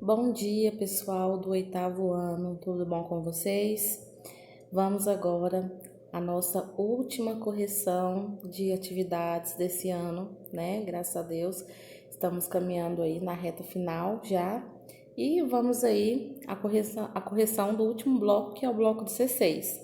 Bom dia, pessoal do oitavo ano, tudo bom com vocês? Vamos agora à nossa última correção de atividades desse ano, né? Graças a Deus, estamos caminhando aí na reta final já. E vamos aí à correção do último bloco, que é o bloco de C6.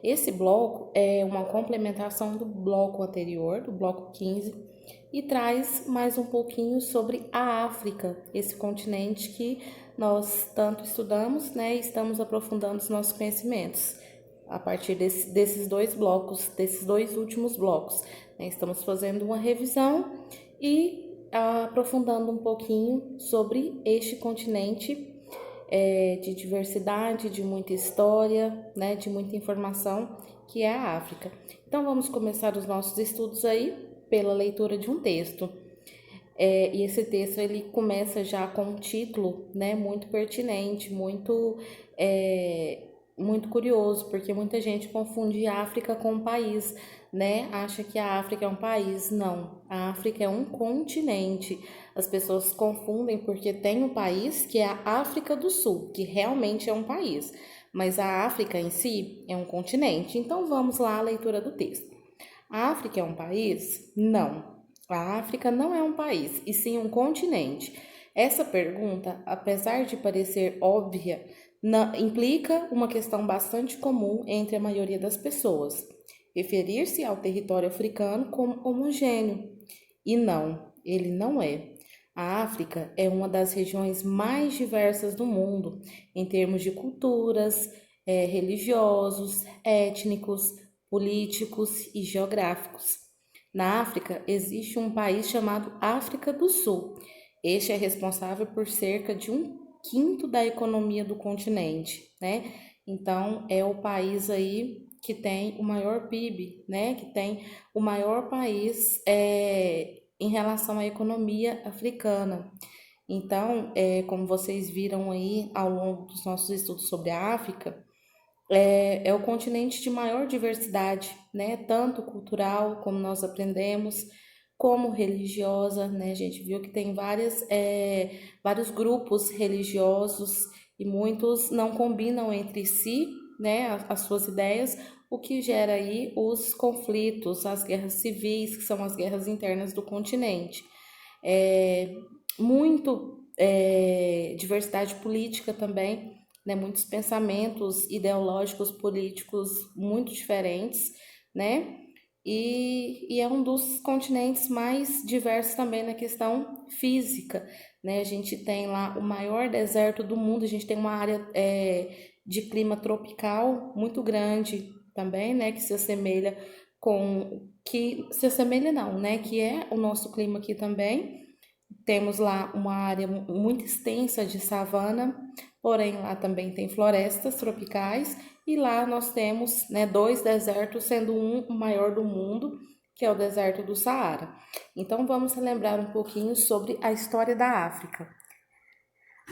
Esse bloco é uma complementação do bloco anterior, do bloco 15, e traz mais um pouquinho sobre a África, esse continente que nós tanto estudamos, né, e estamos aprofundando os nossos conhecimentos a partir desses dois blocos, desses dois últimos blocos, né. Estamos fazendo uma revisão e aprofundando um pouquinho sobre este continente de diversidade, de muita história, né, de muita informação, que é a África. Então vamos começar os nossos estudos aí pela leitura de um texto. E esse texto ele começa já com um título, né, muito pertinente, muito curioso, porque muita gente confunde África com um país, né? Acha que a África é um país. Não, a África é um continente. As pessoas confundem porque tem um país que é a África do Sul, que realmente é um país, mas a África em si é um continente. Então vamos lá à leitura do texto. A África é um país? Não. A África não é um país, e sim um continente. Essa pergunta, apesar de parecer óbvia, implica uma questão bastante comum entre a maioria das pessoas: referir-se ao território africano como homogêneo. E não, ele não é. A África é uma das regiões mais diversas do mundo, em termos de culturas, religiosos, étnicos, políticos e geográficos. Na África existe um país chamado África do Sul. Este é responsável por cerca de um quinto da economia do continente, né? Então é o país aí que tem o maior PIB, né? Que tem o maior país em relação à economia africana. Então, como vocês viram aí ao longo dos nossos estudos sobre a África, é o continente de maior diversidade, né? Tanto cultural, como nós aprendemos, como religiosa, né? A gente viu que tem vários grupos religiosos e muitos não combinam entre si, né? As suas ideias, o que gera aí os conflitos, as guerras civis, que são as guerras internas do continente. É, diversidade política também, né? Muitos pensamentos ideológicos políticos muito diferentes, né? E é um dos continentes mais diversos também na questão física, né? A gente tem lá o maior deserto do mundo, a gente tem uma área de clima tropical muito grande também, né? Que se assemelha não, né? Que é o nosso clima aqui também. Temos lá uma área muito extensa de savana, porém lá também tem florestas tropicais e lá nós temos, né, dois desertos, sendo um o maior do mundo, que é o deserto do Saara. Então vamos relembrar um pouquinho sobre a história da África.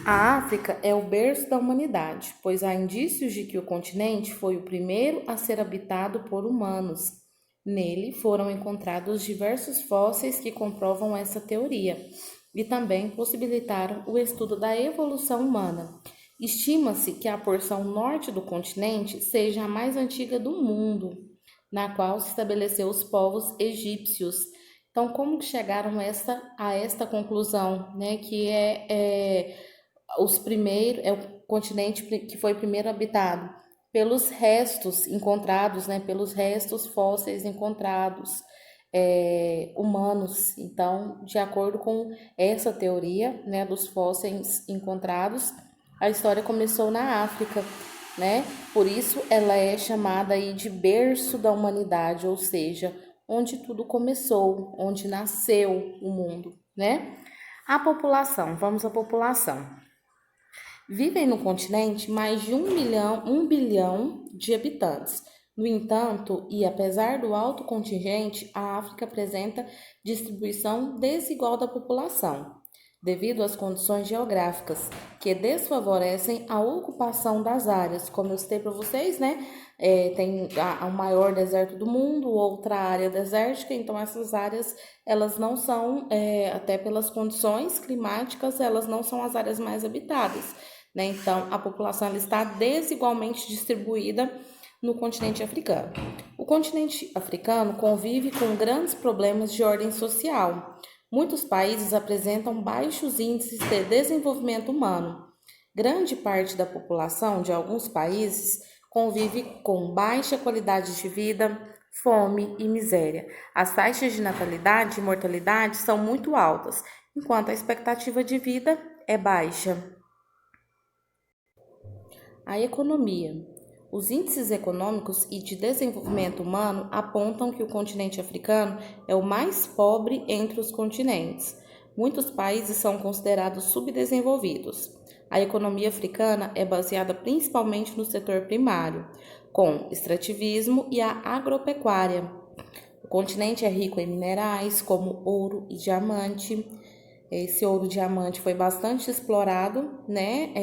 A África é o berço da humanidade, pois há indícios de que o continente foi o primeiro a ser habitado por humanos. Nele foram encontrados diversos fósseis que comprovam essa teoria e também possibilitaram o estudo da evolução humana. Estima-se que a porção norte do continente seja a mais antiga do mundo, na qual se estabeleceu os povos egípcios. Então, como chegaram a esta conclusão, né, que é o continente que foi primeiro habitado pelos restos encontrados, né, pelos restos fósseis encontrados humanos. Então, de acordo com essa teoria, né, dos fósseis encontrados, a história começou na África, né? Por isso ela é chamada aí de berço da humanidade, ou seja, onde tudo começou, onde nasceu o mundo, né? A população, vamos à população. Vivem no continente mais de 1 bilhão de habitantes. No entanto, e apesar do alto contingente, a África apresenta distribuição desigual da população, devido às condições geográficas que desfavorecem a ocupação das áreas. Como eu citei para vocês, né? tem o maior deserto do mundo, outra área desértica, então essas áreas, elas não são, até pelas condições climáticas, elas não são as áreas mais habitadas, né? Então, a população ela está desigualmente distribuída no continente africano. O continente africano convive com grandes problemas de ordem social. Muitos países apresentam baixos índices de desenvolvimento humano. Grande parte da população de alguns países convive com baixa qualidade de vida, fome e miséria. As taxas de natalidade e mortalidade são muito altas, enquanto a expectativa de vida é baixa. A economia. Os índices econômicos e de desenvolvimento humano apontam que o continente africano é o mais pobre entre os continentes. Muitos países são considerados subdesenvolvidos. A economia africana é baseada principalmente no setor primário, com extrativismo e a agropecuária. O continente é rico em minerais como ouro e diamante. Esse ouro e diamante foi bastante explorado, né?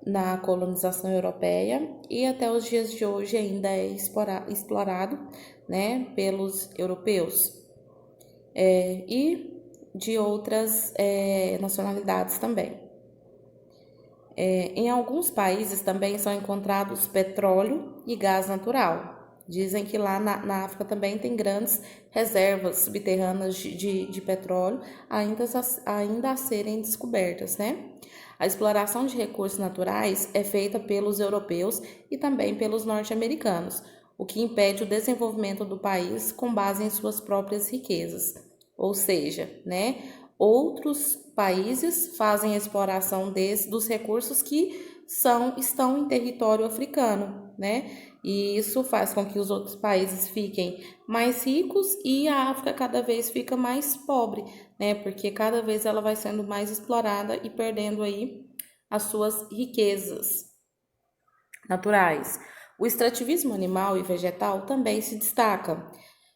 Na colonização europeia e até os dias de hoje ainda é explorado, né, pelos europeus e de outras nacionalidades também. Em alguns países também são encontrados petróleo e gás natural. Dizem que lá na África também tem grandes reservas subterrâneas de petróleo ainda a serem descobertas, né? A exploração de recursos naturais é feita pelos europeus e também pelos norte-americanos, o que impede o desenvolvimento do país com base em suas próprias riquezas. Ou seja, né, outros países fazem a exploração dos recursos que estão em território africano, né? E isso faz com que os outros países fiquem mais ricos e a África cada vez fica mais pobre, né? Porque cada vez ela vai sendo mais explorada e perdendo aí as suas riquezas naturais. O extrativismo animal e vegetal também se destaca.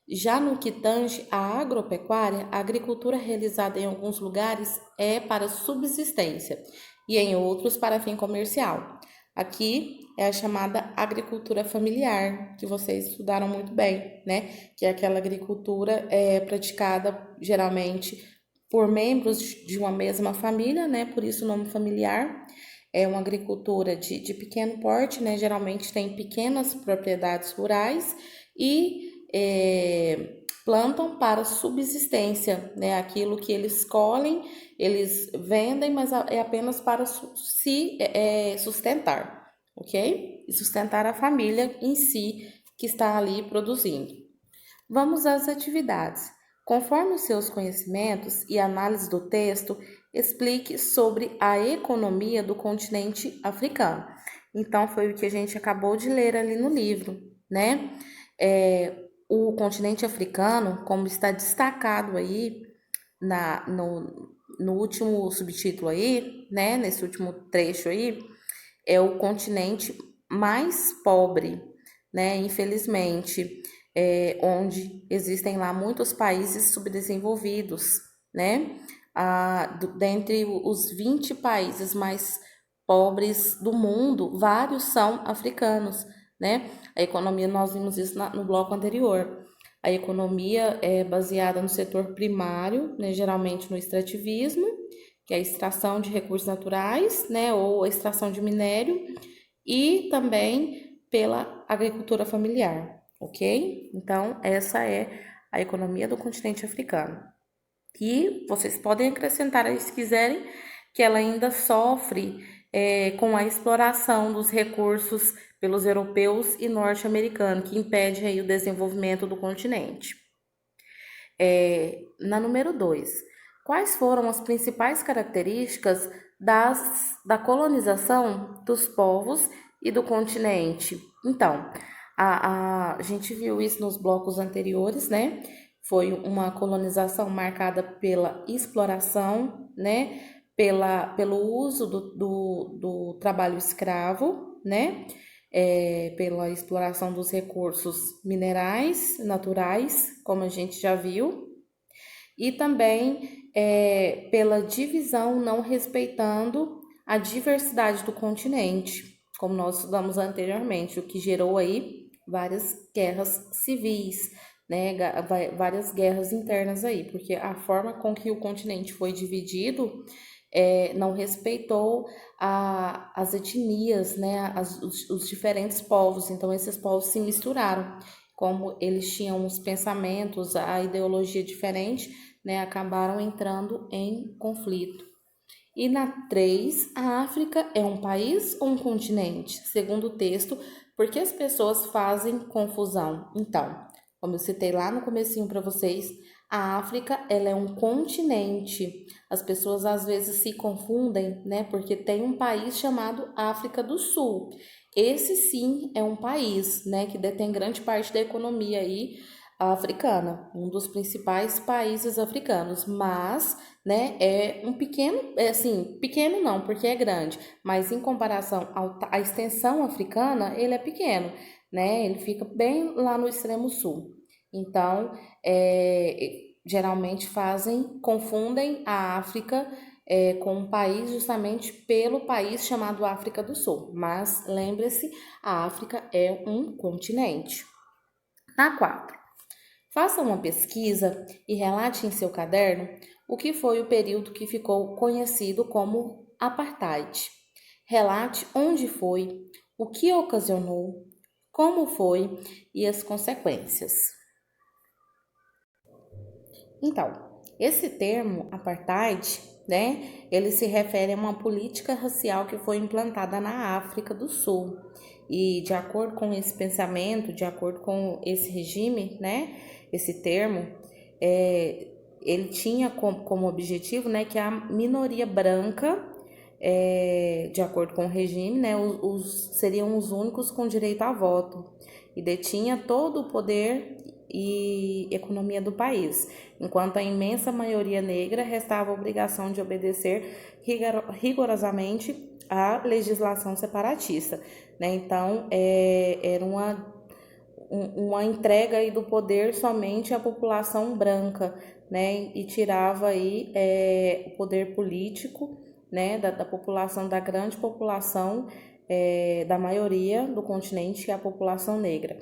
Já no que tange à agropecuária, a agricultura realizada em alguns lugares é para subsistência e em outros para fim comercial. Aqui é a chamada agricultura familiar, que vocês estudaram muito bem, né? Que é aquela agricultura praticada geralmente por membros de uma mesma família, né? Por isso o nome familiar. É uma agricultura de pequeno porte, né? Geralmente tem pequenas propriedades rurais e plantam para subsistência, né? Aquilo que eles colhem, eles vendem, mas é apenas para se sustentar, ok? E sustentar a família em si que está ali produzindo. Vamos às atividades. Conforme os seus conhecimentos e análise do texto, explique sobre a economia do continente africano. Então, foi o que a gente acabou de ler ali no livro, né? O continente africano, como está destacado aí no último subtítulo aí, né? Nesse último trecho aí, é o continente mais pobre, né? Infelizmente, onde existem lá muitos países subdesenvolvidos, né? Dentre os 20 países mais pobres do mundo, vários são africanos, né? A economia, nós vimos isso no bloco anterior. A economia é baseada no setor primário, né? Geralmente no extrativismo, que é a extração de recursos naturais, né? Ou a extração de minério, e também pela agricultura familiar, ok? Então, essa é a economia do continente africano. E vocês podem acrescentar aí, se quiserem, que ela ainda sofre com a exploração dos recursos pelos europeus e norte-americanos, que impede aí o desenvolvimento do continente. Na número 2, quais foram as principais características da colonização dos povos e do continente? Então, a gente viu isso nos blocos anteriores, né? Foi uma colonização marcada pela exploração, né? Pelo uso do trabalho escravo, né? Pela exploração dos recursos minerais naturais, como a gente já viu, e também pela divisão não respeitando a diversidade do continente. como nós estudamos anteriormente, o que gerou aí várias guerras civis, né, várias guerras internas aí, porque a forma com que o continente foi dividido não respeitou as etnias, né, os diferentes povos, então esses povos se misturaram, como eles tinham os pensamentos, a ideologia diferente, né, acabaram entrando em conflito. E na 3, a África é um país ou um continente? Segundo o texto, por que as pessoas fazem confusão? Então, como eu citei lá no comecinho para vocês, a África, ela é um continente. As pessoas às vezes se confundem, né? Porque tem um país chamado África do Sul. Esse sim é um país, né, que detém grande parte da economia aí africana, um dos principais países africanos, mas, né, é um pequeno, assim, pequeno não, porque é grande, mas em comparação à extensão africana, ele é pequeno, né, ele fica bem lá no extremo sul. Então, geralmente confundem a África com um país justamente pelo país chamado África do Sul, mas lembre-se, a África é um continente. Na 4. Faça uma pesquisa e relate em seu caderno o que foi o período que ficou conhecido como apartheid. Relate onde foi, o que ocasionou, como foi e as consequências. Então, esse termo apartheid, né, ele se refere a uma política racial que foi implantada na África do Sul. E de acordo com esse pensamento, de acordo com esse regime, né, esse termo, ele tinha como objetivo, né, que a minoria branca, de acordo com o regime, né, seriam os únicos com direito a voto e detinha todo o poder e economia do país, enquanto a imensa maioria negra restava a obrigação de obedecer rigorosamente à legislação separatista, né? Então, era uma entrega aí do poder somente à população branca, né? E tirava aí o poder político, né? Da população, da grande população, da maioria do continente, que é a população negra.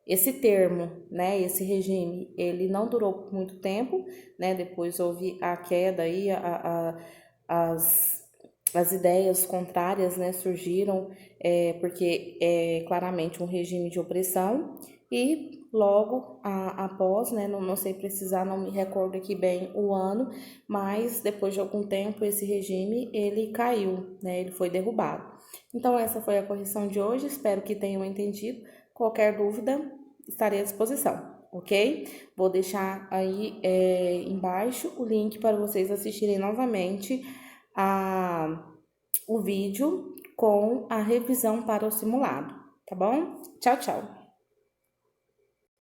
Esse termo, né, esse regime, ele não durou muito tempo, né, depois houve a queda aí, as ideias contrárias, né, surgiram, porque é claramente um regime de opressão e logo após, né, não sei precisar, não me recordo aqui bem o ano, mas depois de algum tempo esse regime, ele caiu, né, ele foi derrubado. Então essa foi a correção de hoje, espero que tenham entendido. Qualquer dúvida, estarei à disposição, ok? Vou deixar aí embaixo o link para vocês assistirem novamente o vídeo com a revisão para o simulado, tá bom? Tchau, tchau!